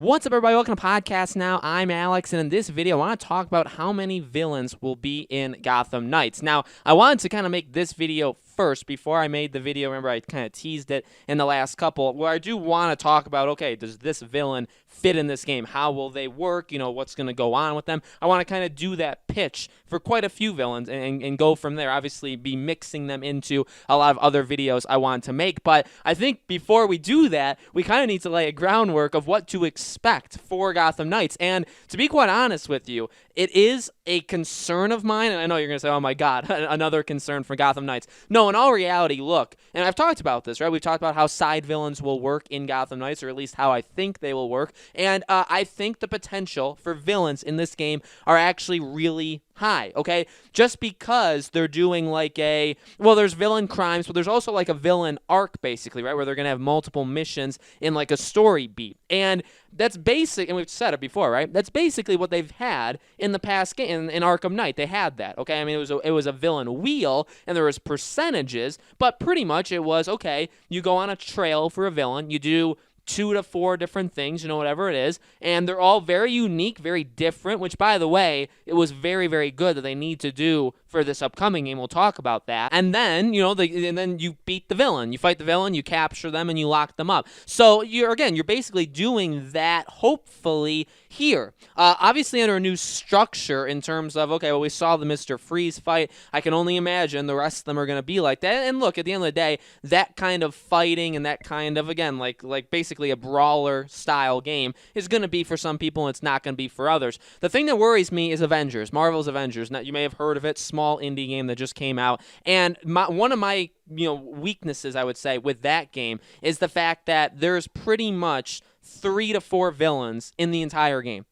What's up, everybody? Welcome to Podcast Now. I'm Alex, and in this video, I want to talk about how many villains will be in Gotham Knights. Now, I wanted to kind of make this video first before I made the video. Remember, I kind of teased it in the last couple, where I do want to talk about, okay, does this villain fit in this game? How will they work? You know, what's going to go on with them? I want to kind of do that pitch for quite a few villains and go from there. Obviously, be mixing them into a lot of other videos I want to make, but I think before we do that, we kind of need to lay a groundwork of what to expect for Gotham Knights. And to be quite honest with you, it is a concern of mine, and I know you're going to say, oh my God, another concern for Gotham Knights. No, in all reality, look, and I've talked about this, right? We've talked about how side villains will work in Gotham Knights, or at least how I think they will work, and I think the potential for villains in this game are actually really high, okay? Just because they're doing like there's villain crimes, but there's also like a villain arc, basically, right? Where they're going to have multiple missions in like a story beat. And that's basic, and we've said it before, right? That's basically what they've had in the past game, in Arkham Knight. They had that, okay? I mean, it was a villain wheel, and there was percentages, but pretty much it was, okay, you go on a trail for a villain, you do 2 to 4 different things, you know, whatever it is, and they're all very unique, very different, which, by the way, it was very, very good that they need to do for this upcoming game. We'll talk about that. And then, you know, and then you beat the villain. You fight the villain, you capture them, and you lock them up. So, you're basically doing that, hopefully, here. Obviously, under a new structure in terms of, okay, well, we saw the Mr. Freeze fight. I can only imagine the rest of them are going to be like that. And look, at the end of the day, that kind of fighting and that kind of, again, like basically a brawler-style game is going to be for some people, and it's not going to be for others. The thing that worries me is Avengers, Marvel's Avengers. Now, you may have heard of it, small indie game that just came out, and one of my weaknesses, I would say, with that game is the fact that there's pretty much 3 to 4 villains in the entire game.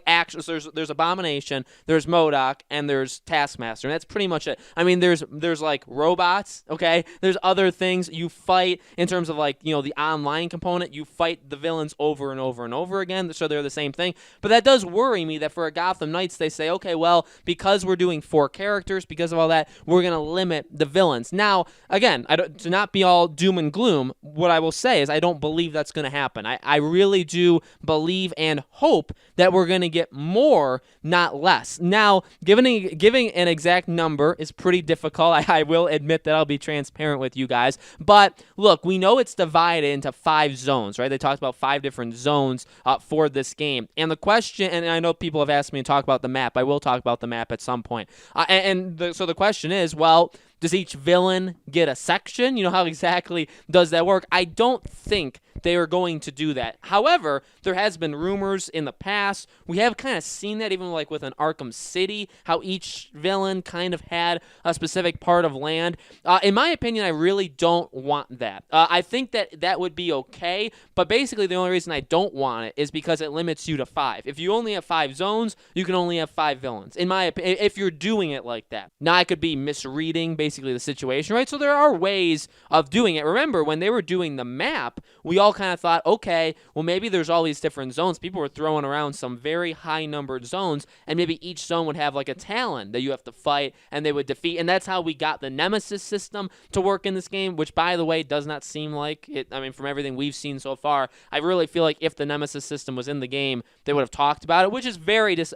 Actually, so there's Abomination, there's MODOK, and there's Taskmaster, and that's pretty much it. I mean, there's like robots, okay? There's other things you fight in terms of the online component. You fight the villains over and over and over again, so they're the same thing. But that does worry me that for a Gotham Knights, they say, okay, well, because we're doing 4 characters, because of all that, we're going to limit the villains. Now, again, to not be all doom and gloom, what I will say is I don't believe that's going to happen. I really do believe and hope that we're going to get more, not less. Now, giving an exact number is pretty difficult. I will admit that. I'll be transparent with you guys. But look, we know it's divided into 5 zones, right? They talked about 5 different zones for this game. And the question, and I know people have asked me to talk about the map. I will talk about the map at some point. So the question is, well, does each villain get a section? You know, how exactly does that work? I don't think they are going to do that. However, there has been rumors in the past. We have kind of seen that even like with an Arkham City, how each villain kind of had a specific part of land. In my opinion, I really don't want that. I think that would be okay, but basically the only reason I don't want it is because it limits you to 5. If you only have 5 zones, you can only have 5 villains, in my opinion, if you're doing it like that. Now, I could be misreading basically the situation, right? So there are ways of doing it. Remember, when they were doing the map, we all kind of thought, okay, well, maybe there's all these different zones. People were throwing around some very high-numbered zones, and maybe each zone would have like a Talon that you have to fight, and they would defeat, and that's how we got the Nemesis system to work in this game, which, by the way, does not seem like it. I mean, from everything we've seen so far, I really feel like if the Nemesis system was in the game, they would have talked about it, which is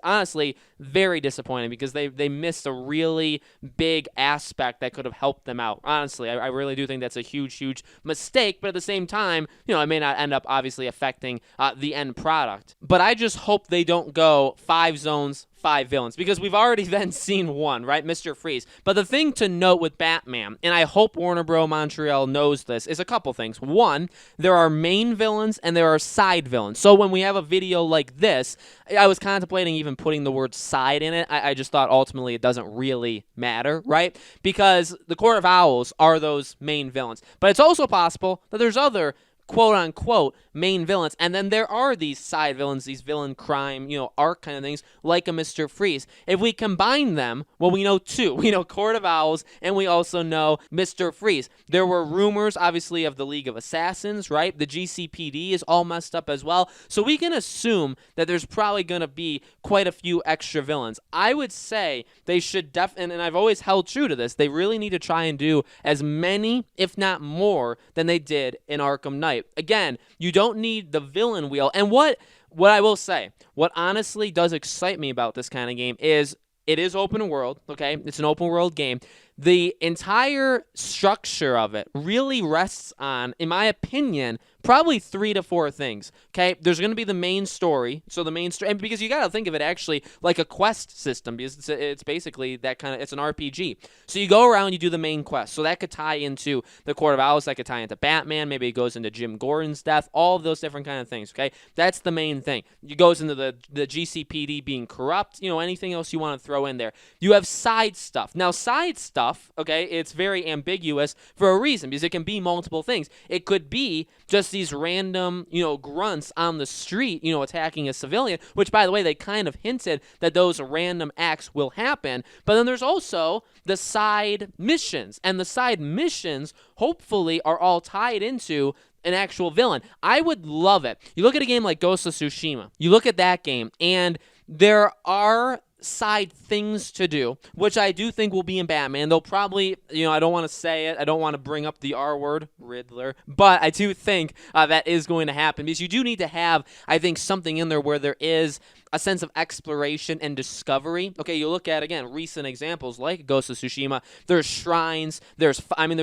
honestly, very disappointing, because they missed a really big aspect that could have helped them out. Honestly, I really do think that's a huge, huge mistake, but at the same time, it may not end up obviously affecting the end product. But I just hope they don't go 5 zones, 5 villains, because we've already then seen one, right? Mr. Freeze. But the thing to note with Batman, and I hope Warner Bros. Montreal knows this, is a couple things. One, there are main villains and there are side villains. So when we have a video like this, I was contemplating even putting the word side in it. I just thought ultimately it doesn't really matter, right? Because the Court of Owls are those main villains. But it's also possible that there's other quote-unquote main villains, and then there are these side villains, these villain crime, arc kind of things, like a Mr. Freeze. If we combine them, well, we know 2. We know Court of Owls, and we also know Mr. Freeze. There were rumors, obviously, of the League of Assassins, right? The GCPD is all messed up as well, so we can assume that there's probably going to be quite a few extra villains. I would say they should and I've always held true to this, they really need to try and do as many, if not more, than they did in Arkham Knight. Again, you don't need the villain wheel. And what what I will say, what honestly does excite me about this kind of game is it is open world, okay? It's an open world game. The entire structure of it really rests on, in my opinion, probably 3 to 4 things, okay? There's going to be the main story. So the main story, and because you got to think of it actually like a quest system, because it's basically that kind of, it's an RPG. So you go around, you do the main quest. So that could tie into the Court of Owls, that could tie into Batman, maybe it goes into Jim Gordon's death, all of those different kind of things, okay? That's the main thing. It goes into the GCPD being corrupt, anything else you want to throw in there. You have side stuff. Now, side stuff, okay, it's very ambiguous for a reason, because it can be multiple things. It could be just these random, grunts on the street, attacking a civilian, which, by the way, they kind of hinted that those random acts will happen. But then there's also the side missions, and the side missions hopefully are all tied into an actual villain. I would love it. You look at a game like Ghost of Tsushima, you look at that game, and there are side things to do, which I do think will be in Batman. They'll probably, I don't want to say it, I don't want to bring up the R word, Riddler, but I do think that is going to happen, because you do need to have, I think, something in there where there is a sense of exploration and discovery. Okay, you look at, again, recent examples like Ghost of Tsushima. There's shrines. There's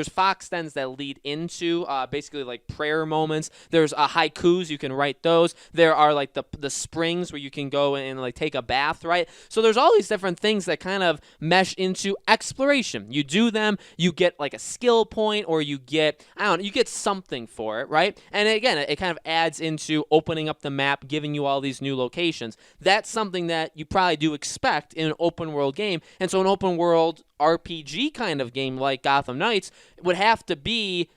fox dens that lead into basically like prayer moments. There's haikus. You can write those. There are like the springs where you can go and like take a bath, right? So there's all these different things that kind of mesh into exploration. You do them, you get like a skill point, or you get, you get something for it, right? And again, it kind of adds into opening up the map, giving you all these new locations. That's something that you probably do expect in an open world game. And so an open world RPG kind of game like Gotham Knights would have to be,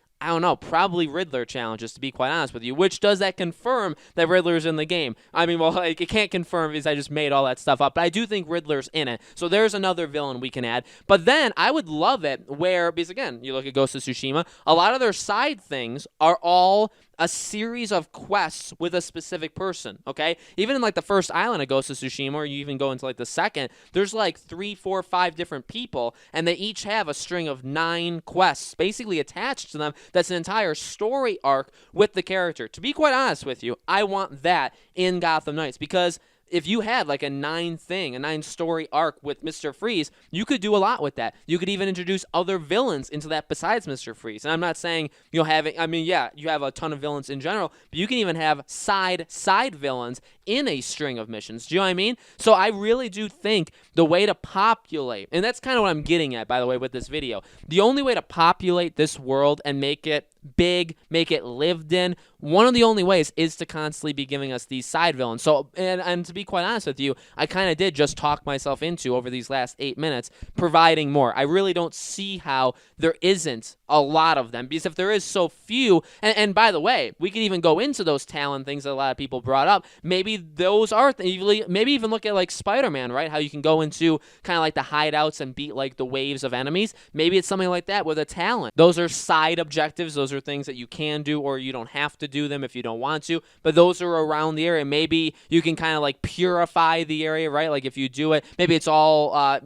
probably Riddler challenges, to be quite honest with you. Which, does that confirm that Riddler's in the game? I mean, well, it can't confirm because I just made all that stuff up, but I do think Riddler's in it. So there's another villain we can add. But then I would love it where, because again, you look at Ghost of Tsushima, a lot of their side things are all a series of quests with a specific person, okay? Even in like the first island of Ghost of Tsushima, or you even go into like the second, there's like 3, 4, 5 different people, and they each have a string of 9 quests basically attached to them. That's an entire story arc with the character. To be quite honest with you, I want that in Gotham Knights, because if you had like a 9-story arc with Mr. Freeze, you could do a lot with that. You could even introduce other villains into that besides Mr. Freeze. And I'm not saying you have a ton of villains in general, but you can even have side villains in a string of missions. Do you know what I mean? So I really do think the way to populate, and that's kind of what I'm getting at, by the way, with this video, the only way to populate this world and make it big, make it lived in, one of the only ways is to constantly be giving us these side villains. So, and to be quite honest with you, I kind of did just talk myself into, over these last 8 minutes, providing more. I really don't see how there isn't a lot of them, because if there is so few, and by the way, we could even go into those talent things that a lot of people brought up. Maybe those are, maybe even look at like Spider-Man, right? How you can go into kind of like the hideouts and beat like the waves of enemies. Maybe it's something like that with a talent. Those are side objectives. Those are things that you can do, or you don't have to do them if you don't want to, but those are around the area. Maybe you can kind of like purify the area, right? Like if you do it, maybe it's all,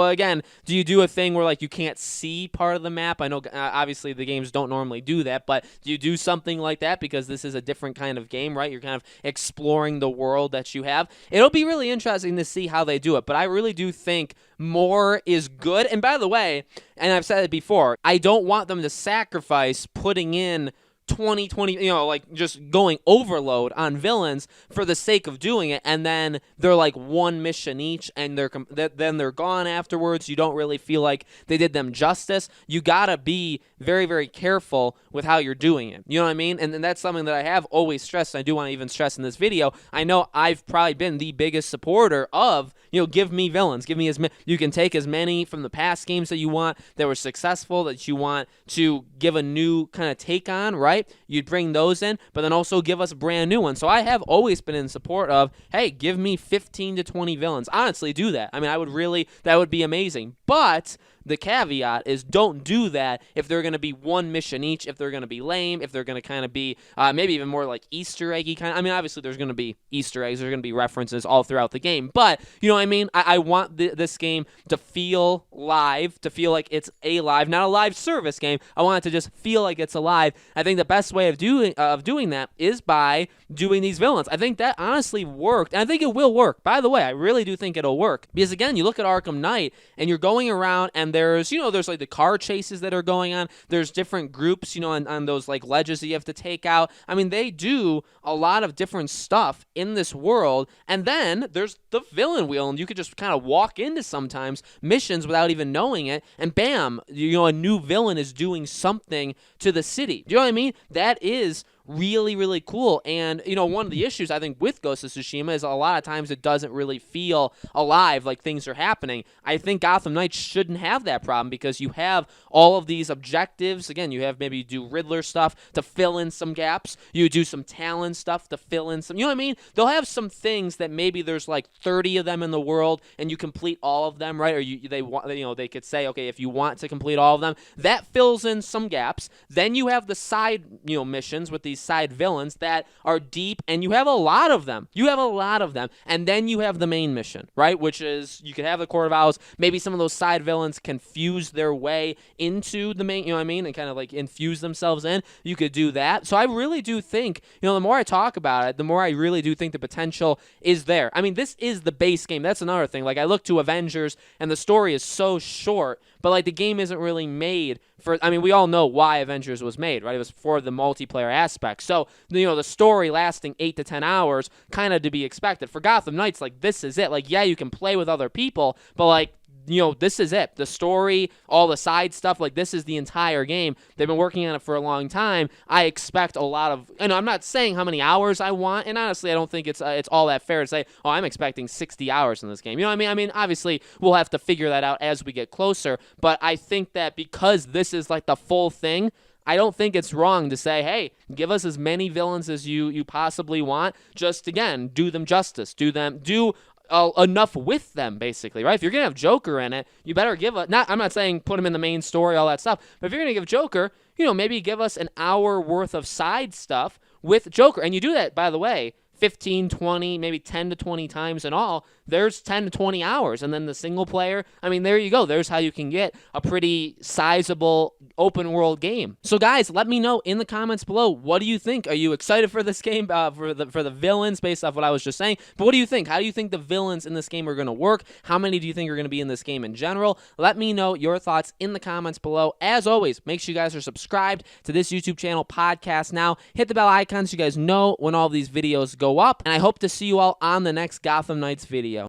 again, do you do a thing where like you can't see part of the map? I know obviously the games don't normally do that, but do you do something like that because this is a different kind of game, right? You're kind of exploring the world that you have. It'll be really interesting to see how they do it, but I really do think more is good. And by the way, and I've said it before, I don't want them to sacrifice putting in 20, like just going overload on villains for the sake of doing it, and then they're like one mission each, and then they're gone afterwards. You don't really feel like they did them justice. You gotta be very, very careful with how you're doing it. You know what I mean? And that's something that I have always stressed, and I do want to even stress in this video. I know I've probably been the biggest supporter of, give me villains. Give me you can take as many from the past games that you want that were successful, that you want to give a new kind of take on, right? You'd bring those in, but then also give us brand new ones. So I have always been in support of, hey, give me 15 to 20 villains. Honestly, do that. I mean, that would be amazing. But the caveat is don't do that if they're going to be one mission each, if they're going to be lame, if they're going to kind of be maybe even more like Easter eggy kind of. I mean, obviously there's going to be Easter eggs, there's going to be references all throughout the game, but you know what I mean? I want this game to feel live, to feel like it's a live, not a live service game. I want it to just feel like it's alive. I think the best way of doing that is by doing these villains. I think that honestly worked, and I think it will work. By the way, I really do think it'll work, because again, you look at Arkham Knight and you're going around and there's like the car chases that are going on. There's different groups, on those like ledges that you have to take out. I mean, they do a lot of different stuff in this world, and then there's the villain wheel, and you could just kind of walk into sometimes missions without even knowing it, and bam, a new villain is doing something to the city. Do you know what I mean? That is really, really cool. And, one of the issues I think with Ghost of Tsushima is a lot of times it doesn't really feel alive, like things are happening. I think Gotham Knights shouldn't have that problem, because you have all of these objectives. Again, you have maybe you do Riddler stuff to fill in some gaps. You do some Talon stuff to fill in some, you know what I mean? They'll have some things that maybe there's like 30 of them in the world and you complete all of them, right? Or they could say, okay, if you want to complete all of them, that fills in some gaps. Then you have the side, missions with these side villains that are deep, and you have a lot of them. And then you have the main mission, right? Which is, you could have the Court of Owls. Maybe some of those side villains confuse their way into the main, and kind of like infuse themselves in. You could do that. So I really do think, the more I talk about it, the more I really do think the potential is there. I mean, this is the base game. That's another thing. Like, I look to Avengers, and the story is so short, but like the game isn't really made for, I mean, we all know why Avengers was made, right? It was for the multiplayer aspect. So, the story lasting 8 to 10 hours, kind of to be expected. For Gotham Knights, like, this is it. Like, yeah, you can play with other people, but like, this is it. The story, all the side stuff, like, this is the entire game. They've been working on it for a long time. I expect a lot of, I'm not saying how many hours I want, and honestly, I don't think it's all that fair to say, oh, I'm expecting 60 hours in this game. You know what I mean? I mean, obviously, we'll have to figure that out as we get closer, but I think that because this is like the full thing, I don't think it's wrong to say, hey, give us as many villains as you possibly want. Just, again, do them justice. Do enough with them, basically, right? If you're going to have Joker in it, you better give I'm not saying put him in the main story, all that stuff, but if you're going to give Joker, maybe give us an hour worth of side stuff with Joker. And you do that, by the way, 15, 20, maybe 10 to 20 times in all, there's 10 to 20 hours. And then the single player, I mean, there you go. There's how you can get a pretty sizable open world game. So guys, let me know in the comments below, what do you think? Are you excited for this game, for the villains based off what I was just saying? But what do you think? How do you think the villains in this game are going to work? How many do you think are going to be in this game in general? Let me know your thoughts in the comments below. As always, make sure you guys are subscribed to this YouTube channel, Podcast Now. Hit the bell icon so you guys know when all these videos go up, and I hope to see you all on the next Gotham Knights video.